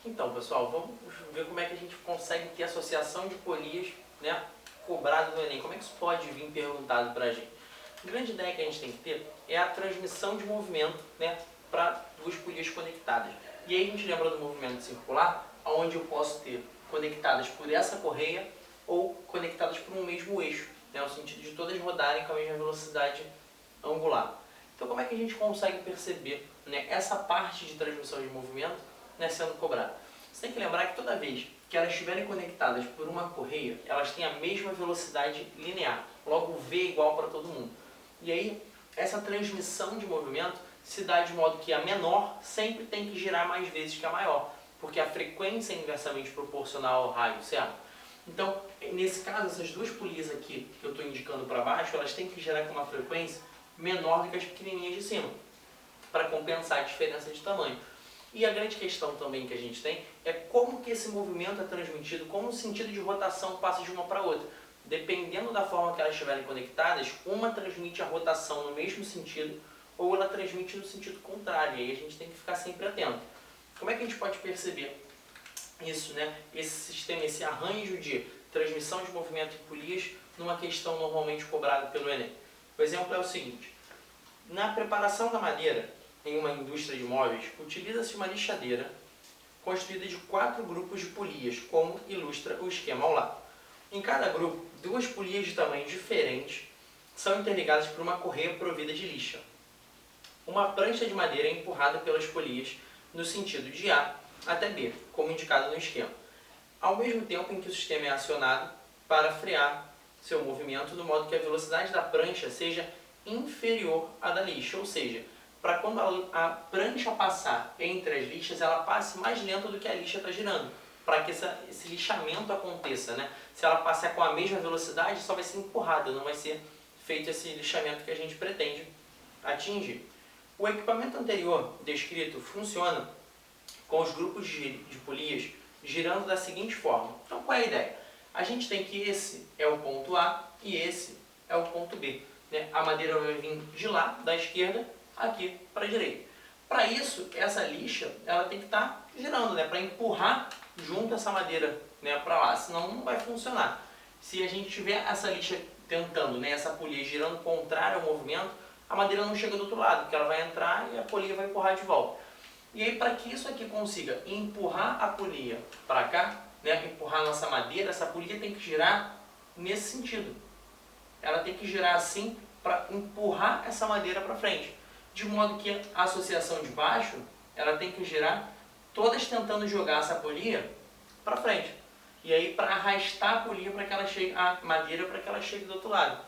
Então, pessoal, vamos ver como é que a gente consegue ter associação de polias, né, cobrado no Enem. Como é que isso pode vir perguntado para a gente? A grande ideia que a gente tem que ter é a transmissão de movimento, né, para duas polias conectadas. E aí a gente lembra do movimento circular, onde eu posso ter conectadas por essa correia ou conectadas por um mesmo eixo, né, no sentido de todas rodarem com a mesma velocidade angular. Então, como é que a gente consegue perceber, né, essa parte de transmissão de movimento, né, sendo cobrada? Você tem que lembrar que toda vez que elas estiverem conectadas por uma correia, elas têm a mesma velocidade linear. Logo, o V é igual para todo mundo. E aí, essa transmissão de movimento se dá de modo que a menor sempre tem que girar mais vezes que a maior, porque a frequência é inversamente proporcional ao raio, certo? Então, nesse caso, essas duas polias aqui que eu estou indicando para baixo, elas têm que girar com uma frequência menor do que as pequenininhas de cima, para compensar a diferença de tamanho. E a grande questão também que a gente tem é como que esse movimento é transmitido, como o sentido de rotação passa de uma para outra. Dependendo da forma que elas estiverem conectadas, uma transmite a rotação no mesmo sentido ou ela transmite no sentido contrário. E aí a gente tem que ficar sempre atento. Como é que a gente pode perceber isso, né? Esse sistema, esse arranjo de transmissão de movimento em polias numa questão normalmente cobrada pelo Enem? O exemplo é o seguinte: na preparação da madeira, em uma indústria de móveis, utiliza-se uma lixadeira constituída de 4 grupos de polias, como ilustra o esquema ao lado. Em cada grupo, 2 polias de tamanho diferentes são interligadas por uma correia provida de lixa. Uma prancha de madeira é empurrada pelas polias no sentido de A até B, como indicado no esquema, ao mesmo tempo em que o sistema é acionado para frear seu movimento, do modo que a velocidade da prancha seja inferior à da lixa, ou seja, para quando a prancha passar entre as lixas, ela passe mais lenta do que a lixa está girando, para que esse lixamento aconteça, né? Se ela passar com a mesma velocidade, só vai ser empurrada, não vai ser feito esse lixamento que a gente pretende atingir. O equipamento anterior descrito funciona com os grupos de polias girando da seguinte forma. Então, qual é a ideia? A gente tem que esse é o ponto A e esse é o ponto B, né? A madeira vai vir de lá, da esquerda, aqui para a direita. Para isso, essa lixa ela tem que estar girando, né? Para empurrar junto essa madeira, né, para lá, senão não vai funcionar. Se a gente tiver essa lixa tentando, né, essa polia girando contrário ao movimento, a madeira não chega do outro lado, porque ela vai entrar e a polia vai empurrar de volta. E aí, para que isso aqui consiga empurrar a polia para cá, né, empurrar a nossa madeira, essa polia tem que girar nesse sentido. Ela tem que girar assim para empurrar essa madeira para frente. De modo que a associação de baixo, ela tem que girar todas tentando jogar essa polia para frente. E aí, para arrastar a polia para que ela chegue, a madeira para que ela chegue do outro lado.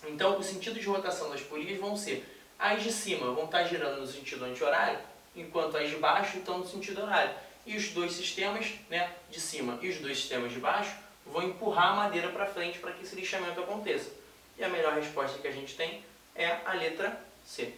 Então, o sentido de rotação das polias vão ser: as de cima vão estar girando no sentido anti-horário, enquanto as de baixo estão no sentido horário. E os dois sistemas, né, de cima e os dois sistemas de baixo vão empurrar a madeira para frente para que esse lixamento aconteça. E a melhor resposta que a gente tem é a letra C.